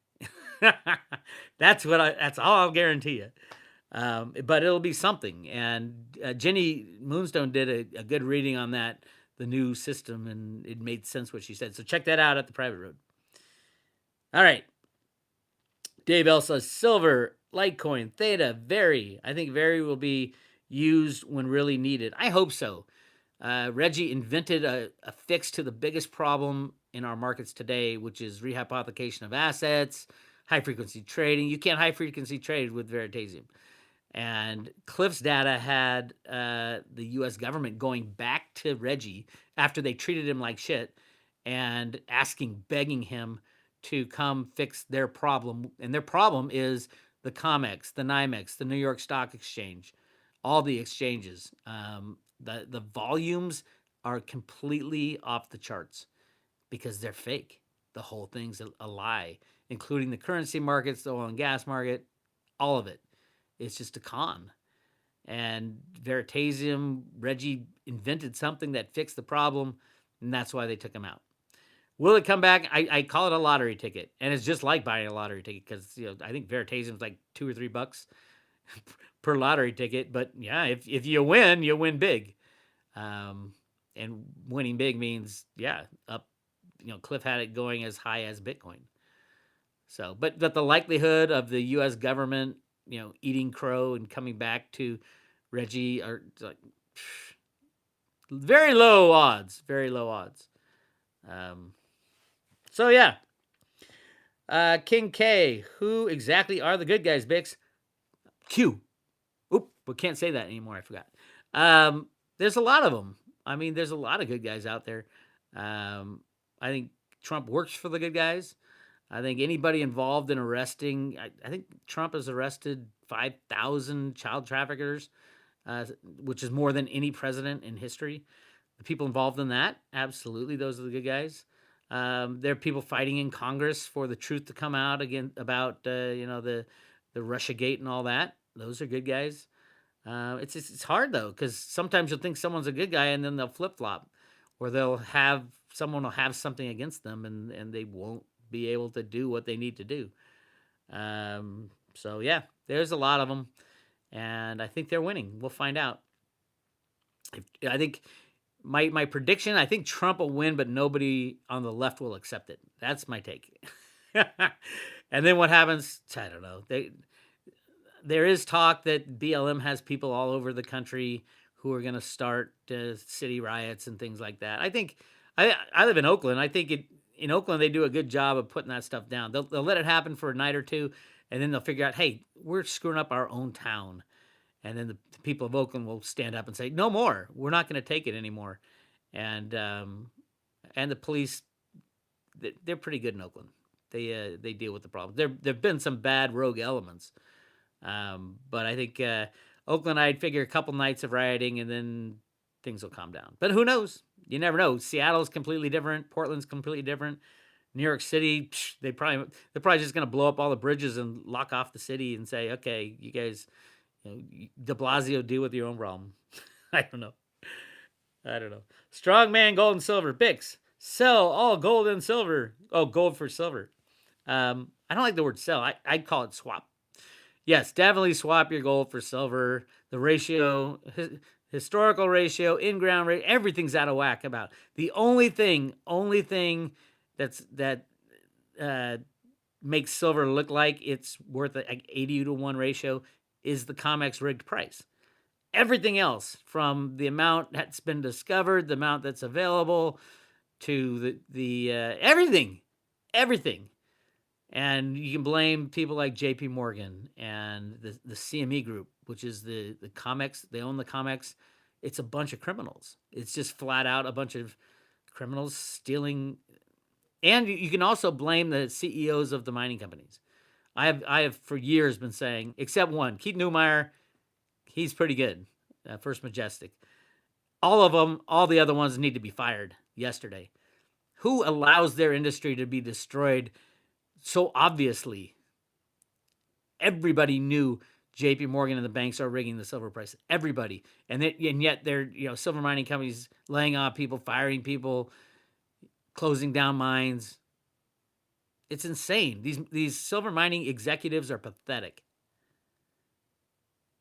That's all I'll guarantee you. But it'll be something. And Jenny Moonstone did a good reading on that, the new system, and it made sense what she said. So check that out at the private road. All right. Dave L says silver, Litecoin, Theta, Very. I think Very will be used when really needed. I hope so. Reggie invented a fix to the biggest problem in our markets today, which is rehypothecation of assets, high frequency trading. You can't high frequency trade with Veritasium. And Cliff's data had the U.S. government going back to Reggie after they treated him like shit and begging him to come fix their problem. And their problem is the COMEX, the NYMEX, the New York Stock Exchange, all the exchanges. The volumes are completely off the charts because they're fake. The whole thing's a lie, including the currency markets, the oil and gas market, all of it. It's just a con. and Veritasium, Reggie invented something that fixed the problem, and that's why they took him out. Will it come back? I call it a lottery ticket, and it's just like buying a lottery ticket because I think Veritasium's like $2 or $3 per lottery ticket. But yeah, if you win big, and winning big means up. Cliff had it going as high as Bitcoin. So, but the likelihood of the U.S. government, eating crow and coming back to Reggie are like very low odds. Very low odds. So yeah. King K, who exactly are the good guys, Bix? Q. Oop, we can't say that anymore. I forgot. There's a lot of them. I mean, there's a lot of good guys out there. I think Trump works for the good guys. I think anybody involved in arresting, I think Trump has arrested 5,000 child traffickers, which is more than any president in history. The people involved in that, absolutely, those are the good guys. There are people fighting in Congress for the truth to come out again about the Russiagate and all that. Those are good guys. It's hard though because sometimes you'll think someone's a good guy and then they'll flip flop, or someone will have something against them and they won't be able to do what they need to do. So yeah, there's a lot of them, and I think they're winning. We'll find out. I think my prediction, I think Trump will win, but nobody on the left will accept it. That's my take. And then what happens? I don't know. There is talk that BLM has people all over the country who are going to start city riots and things like that. I think I live in Oakland. I think in Oakland they do a good job of putting that stuff down. They'll let it happen for a night or two, and then they'll figure out, hey, we're screwing up our own town. And then the people of Oakland will stand up and say, no more. We're not going to take it anymore. And the police, they're pretty good in Oakland. They deal with the problem. There've been some bad rogue elements, but I think Oakland, I'd figure a couple nights of rioting and then things will calm down. But who knows? You never know. Seattle's completely different. Portland's completely different. New York City, they're probably just going to blow up all the bridges and lock off the city and say, okay, you guys, De Blasio, deal with your own problem. I don't know. Strong man, gold and silver. Bix, sell all gold and silver. Oh, gold for silver. I don't like the word sell. I'd call it swap. Yes, definitely swap your gold for silver. The ratio, historical ratio, in-ground rate, everything's out of whack about. The only thing that makes silver look like it's worth like 80-to-1 ratio is the COMEX rigged price. Everything else, from the amount that's been discovered, the amount that's available, to the everything. And you can blame people like J.P. Morgan and the CME Group, which is the COMEX. They own the COMEX. It's a bunch of criminals. It's just flat out a bunch of criminals stealing. And you can also blame the CEOs of the mining companies. I have for years been saying, except one, Keith Neumeyer, he's pretty good, First Majestic. All of them, all the other ones need to be fired yesterday. Who allows their industry to be destroyed so obviously? Everybody knew J.P. Morgan and the banks are rigging the silver price. Everybody. And yet they're, silver mining companies laying off people, firing people, closing down mines. It's insane. These silver mining executives are pathetic.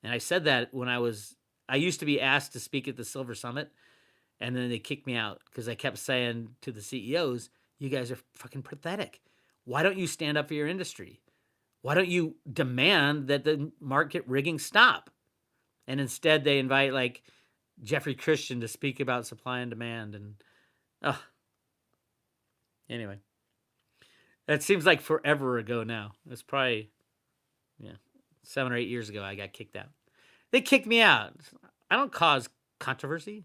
And I said that when I used to be asked to speak at the Silver Summit, and then they kicked me out because I kept saying to the CEOs, you guys are fucking pathetic. Why don't you stand up for your industry? Why don't you demand that the market rigging stop? And instead they invite like Jeffrey Christian to speak about supply and demand. And anyway, that seems like forever ago now. It's probably 7 or 8 years ago I got kicked out. They kicked me out. I don't cause controversy.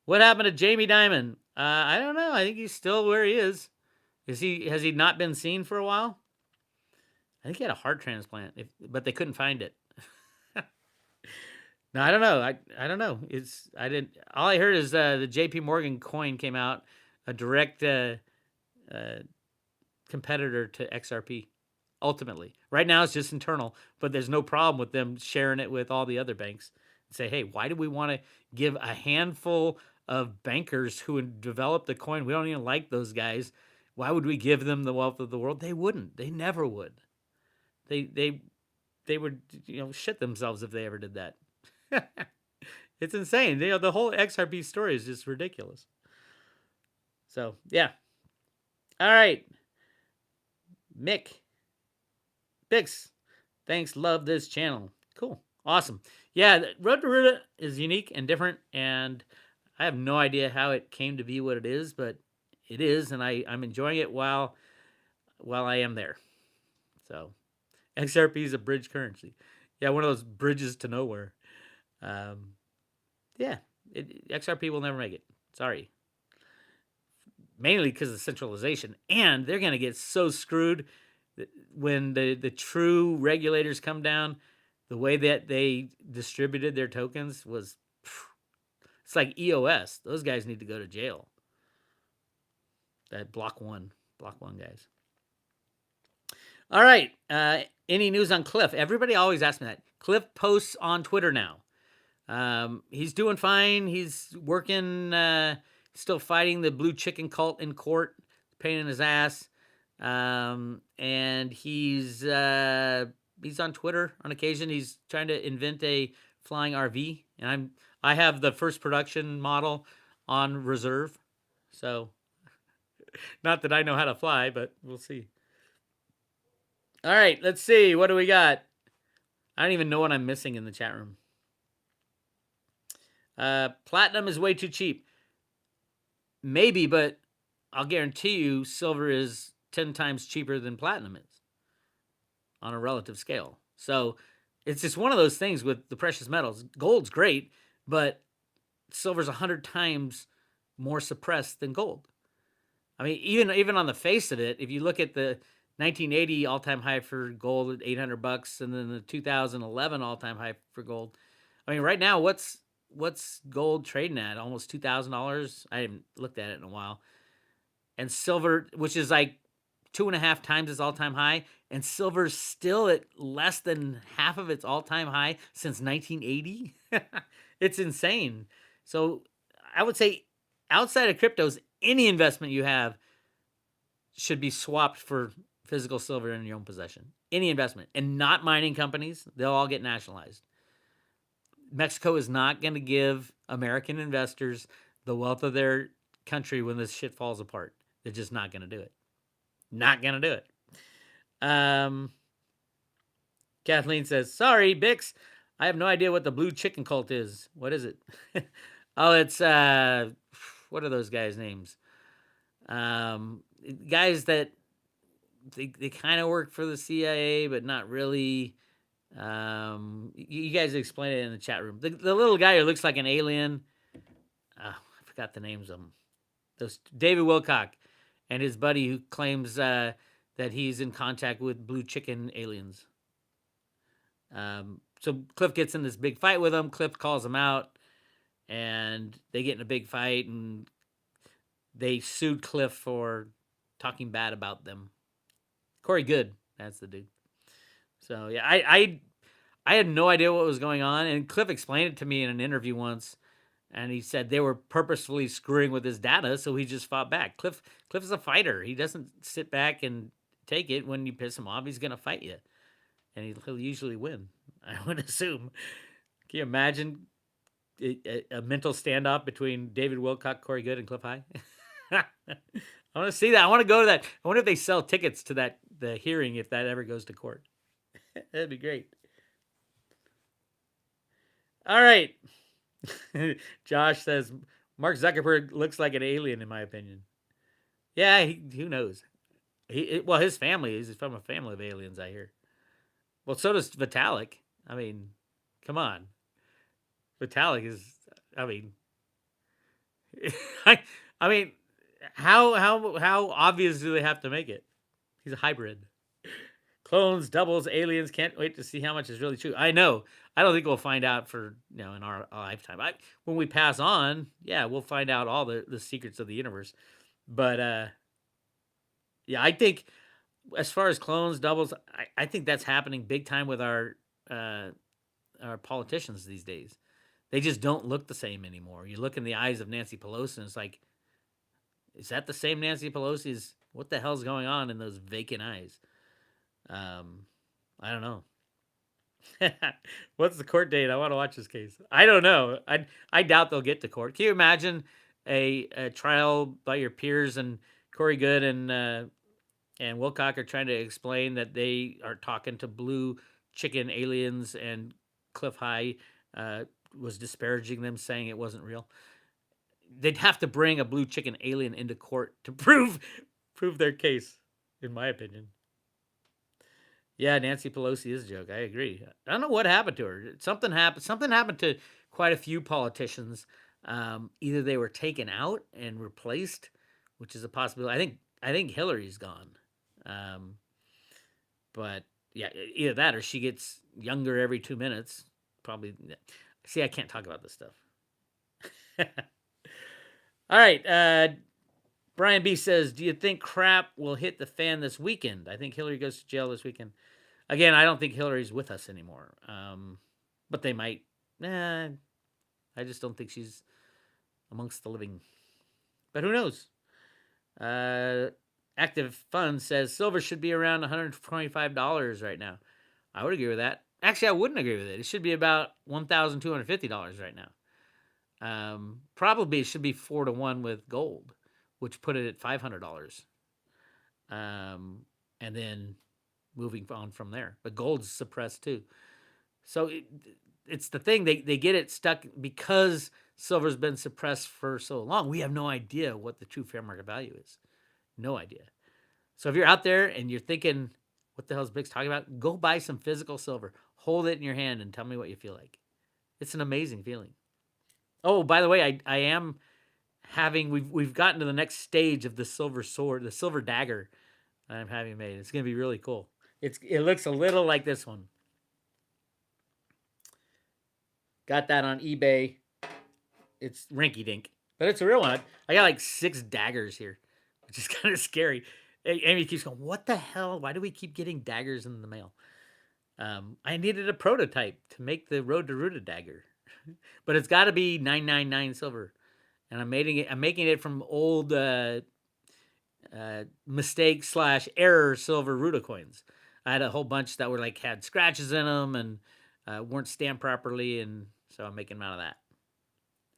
What happened to Jamie Dimon? I don't know. I think he's still where he is. Has he not been seen for a while? I think he had a heart transplant, but they couldn't find it. No, I don't know. I don't know. All I heard is the J.P. Morgan coin came out, a direct competitor to XRP. ultimately. Right now it's just internal, but there's no problem with them sharing it with all the other banks. Say, hey, why do we want to give a handful of bankers who developed the coin? We don't even like those guys. Why would we give them the wealth of the world? They wouldn't. They never would. They they would shit themselves if they ever did that. It's insane. The whole XRP story is just ridiculous. So yeah. All right, Mick Bix. Thanks. Love this channel. Cool. Awesome. Yeah, Road to Ruta is unique and different, and I have no idea how it came to be what it is, but it is, and I'm enjoying it while I am there. So XRP is a bridge currency. Yeah, one of those bridges to nowhere. Yeah, XRP will never make it. Sorry. Mainly because of centralization, and they're going to get so screwed when the true regulators come down. The way that they distributed their tokens was, it's like EOS. Those guys need to go to jail. That block one guys. All right. Any news on Cliff? Everybody always asks me that. Cliff posts on Twitter now. He's doing fine. He's working, still fighting the blue chicken cult in court, pain in his ass. And he's on Twitter on occasion. He's trying to invent a flying RV, and I have the first production model on reserve. So not that I know how to fly, but we'll see. All right, let's see. What do we got? I don't even know what I'm missing in the chat room. Platinum is way too cheap. Maybe, but I'll guarantee you silver is 10 times cheaper than platinum is on a relative scale. So it's just one of those things with the precious metals. Gold's great, but silver's 100 times more suppressed than gold. I mean, even on the face of it, if you look at the 1980 all-time high for gold at $800, and then the 2011 all-time high for gold. I mean, right now, what's gold trading at? Almost $2,000. I haven't looked at it in a while. And silver, which is like 2.5 times its all-time high, and silver's still at less than half of its all-time high since 1980. It's insane. So I would say outside of cryptos, any investment you have should be swapped for physical silver in your own possession. Any investment. And not mining companies. They'll all get nationalized. Mexico is not going to give American investors the wealth of their country when this shit falls apart. They're just not going to do it. Not going to do it. Kathleen says, sorry, Bix. I have no idea what the blue chicken cult is. What is it? Oh, it's, what are those guys' names? Guys that they kind of work for the CIA, but not really. You guys explain it in the chat room. The little guy who looks like an alien. I forgot the names of them. Those David Wilcock and his buddy who claims that he's in contact with blue chicken aliens. So Cliff gets in this big fight with him. Cliff calls him out, and they get in a big fight, and they sued Cliff for talking bad about them. Corey Good, that's the dude. So yeah, I had no idea what was going on, and Cliff explained it to me in an interview once, and he said they were purposefully screwing with his data, so he just fought back. Cliff is a fighter. He doesn't sit back and take it when you piss him off. He's gonna fight you, and he'll usually win. I would assume. Can you imagine a mental standoff between David Wilcock, Corey Good, and Cliff High? I want to see that. I want to go to that. I wonder if they sell tickets to the hearing if that ever goes to court. That'd be great. All right. Josh says, Mark Zuckerberg looks like an alien, in my opinion. Yeah, who knows? His family is from a family of aliens, I hear. Well, so does Vitalik. I mean, come on. Vitalik is, I mean, I mean, how obvious do they have to make it? He's a hybrid. Clones, doubles, aliens. Can't wait to see how much is really true. I know. I don't think we'll find out for in our lifetime. When we pass on, yeah, we'll find out all the secrets of the universe. But yeah, I think as far as clones, doubles, I think that's happening big time with uh, our politicians these days. They just don't look the same anymore. You look in the eyes of Nancy Pelosi, and it's like, is that the same Nancy Pelosi's? What the hell's going on in those vacant eyes? Um, I don't know. What's the court date? I want to watch this case. I don't know. I doubt they'll get to court. Can you imagine a trial by your peers and Corey Good and Wilcock are trying to explain that they are talking to blue chicken aliens and Cliff High was disparaging them, saying it wasn't real. They'd have to bring a blue chicken alien into court to prove their case, in my opinion. Yeah, Nancy Pelosi is a joke. I agree. I don't know what happened to her. Something happened. Something happened to quite a few politicians. Either they were taken out and replaced, which is a possibility. I think Hillary's gone. Um, but yeah, either that or she gets younger every 2 minutes. Probably. See, I can't talk about this stuff. All right. Brian B says, "Do you think crap will hit the fan this weekend? I think Hillary goes to jail this weekend." Again, I don't think Hillary's with us anymore. But they might. I just don't think she's amongst the living. But who knows? Active Fund says silver should be around $125 right now. I would agree with that. Actually, I wouldn't agree with it. It should be about $1,250 right now. Probably it should be 4-to-1 with gold, which put it at $500. And then moving on from there. But gold's suppressed too. So it's the thing. They get it stuck because silver's been suppressed for so long. We have no idea what the true fair market value is. No idea. So if you're out there and you're thinking, what the hell is Bix talking about? Go buy some physical silver. Hold it in your hand and tell me what you feel like. It's an amazing feeling. Oh, by the way, I am having we've gotten to the next stage of the silver sword, the silver dagger that I'm having made. It's gonna be really cool. It looks a little like this one. Got that on eBay. It's rinky dink, but it's a real one. I got like 6 daggers here, which is kind of scary. Amy keeps going, "What the hell? Why do we keep getting daggers in the mail?" I needed a prototype to make the Road to Ruta dagger, but it's got to be 999 silver, and I'm making it from old mistake / error silver Ruta coins. I had a whole bunch that were like had scratches in them and weren't stamped properly, and so I'm making them out of that.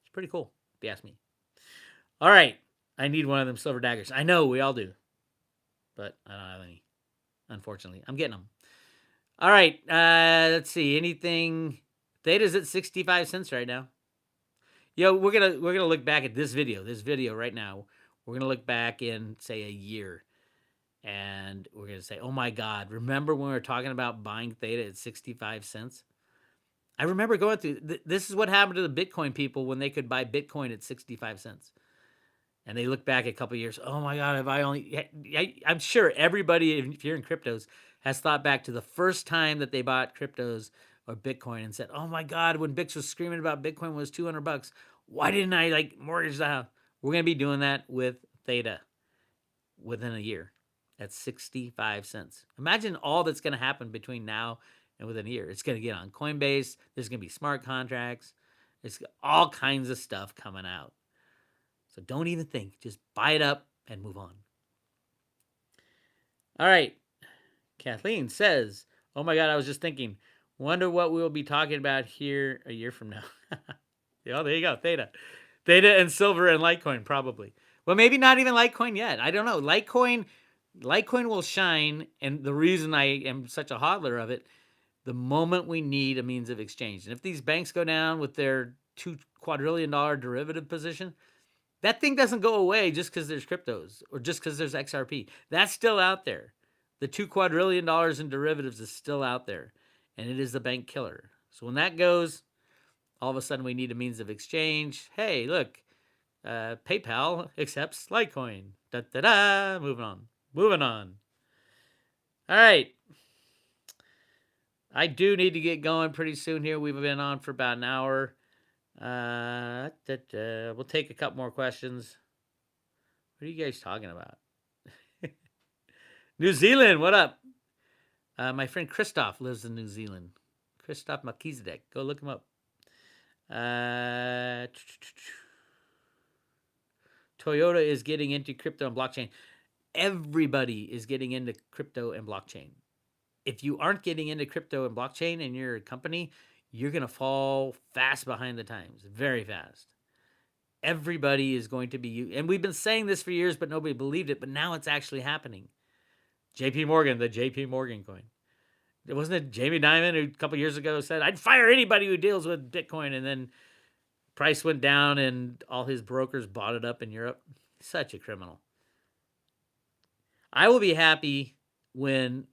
It's pretty cool, if you ask me. All right, I need one of them silver daggers. I know we all do, but I don't have any. Unfortunately, I'm getting them. All right, let's see. Anything? Theta's at 65 cents right now. Yo, we're gonna look back at this video. This video right now. We're gonna look back in say a year, and we're gonna say, "Oh my God! Remember when we were talking about buying Theta at 65 cents?" I remember going through. This is what happened to the Bitcoin people when they could buy Bitcoin at 65 cents. And they look back a couple years. Oh my God! If I only, I'm sure everybody, if you're in cryptos, has thought back to the first time that they bought cryptos or Bitcoin and said, "Oh my God!" When Bix was screaming about Bitcoin was $200, why didn't I like mortgage the house? We're gonna be doing that with Theta within a year at 65 cents. Imagine all that's gonna happen between now and within a year. It's gonna get on Coinbase. There's gonna be smart contracts. There's all kinds of stuff coming out. So don't even think. Just buy it up and move on. All right. Kathleen says, "Oh my God, I was just thinking. Wonder what we'll be talking about here a year from now." Oh, there you go. Theta and silver and Litecoin, probably. Well, maybe not even Litecoin yet. I don't know. Litecoin will shine. And the reason I am such a hodler of it, the moment we need a means of exchange. And if these banks go down with their $2 quadrillion derivative position, that thing doesn't go away just because there's cryptos or just because there's XRP. That's still out there. The $2 quadrillion in derivatives is still out there, and it is the bank killer. So when that goes, all of a sudden we need a means of exchange. Hey, look, PayPal accepts Litecoin. Da da da. Moving on. All right. I do need to get going pretty soon here. We've been on for about an hour. We'll take a couple more questions. What are you guys talking about? New Zealand, what up? My friend Christoph lives in New Zealand. Christoph Melchizedek. Go look him up. Toyota is getting into crypto and blockchain. Everybody is getting into crypto and blockchain. If you aren't getting into crypto and blockchain and you're a company, you're going to fall fast behind the times, very fast. Everybody is going to be, and we've been saying this for years, but nobody believed it, but now it's actually happening. JP Morgan, the JP Morgan coin. Wasn't it Jamie Dimon who a couple years ago said, I'd fire anybody who deals with Bitcoin, and then price went down and all his brokers bought it up in Europe? Such a criminal. I will be happy when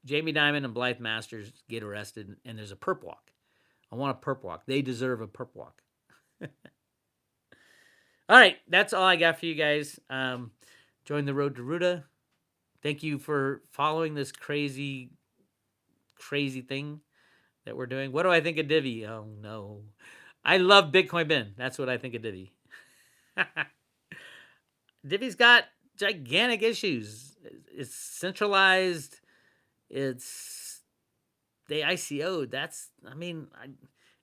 Jamie Dimon and Blythe Masters get arrested and there's a perp walk. I want a perp walk. They deserve a perp walk. All right, that's all I got for you guys. Join the road to Ruta. Thank you for following this crazy thing that we're doing. What do I think of Divi? Oh, no. I love Bitcoin Ben. That's what I think of Divi. Divi's got gigantic issues. It's centralized. It's they ICO'd. And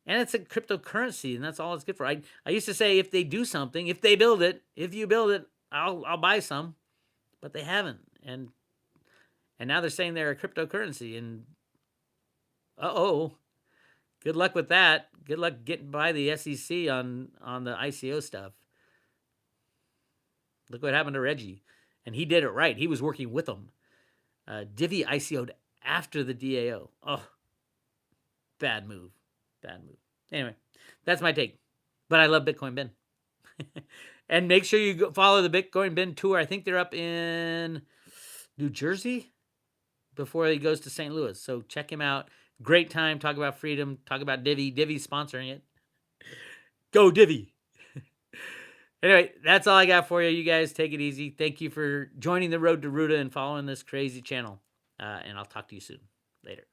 it's a cryptocurrency, and that's all it's good for. I used to say if they do something, if you build it, I'll buy some, but they haven't, and now they're saying they're a cryptocurrency, and good luck with that. Good luck getting by the SEC on the ICO stuff. Look what happened to Reggie, and he did it right. He was working with them. Divi ICO'd after the DAO. Oh, bad move. Anyway, that's my take. But I love Bitcoin Ben. And make sure you follow the Bitcoin Ben tour. I think they're up in New Jersey before he goes to St. Louis. So check him out. Great time. Talk about freedom. Talk about Divi. Divi's sponsoring it. Go Divi. Anyway, that's all I got for you. You guys take it easy. Thank you for joining the road to Ruta and following this crazy channel. And I'll talk to you soon. Later.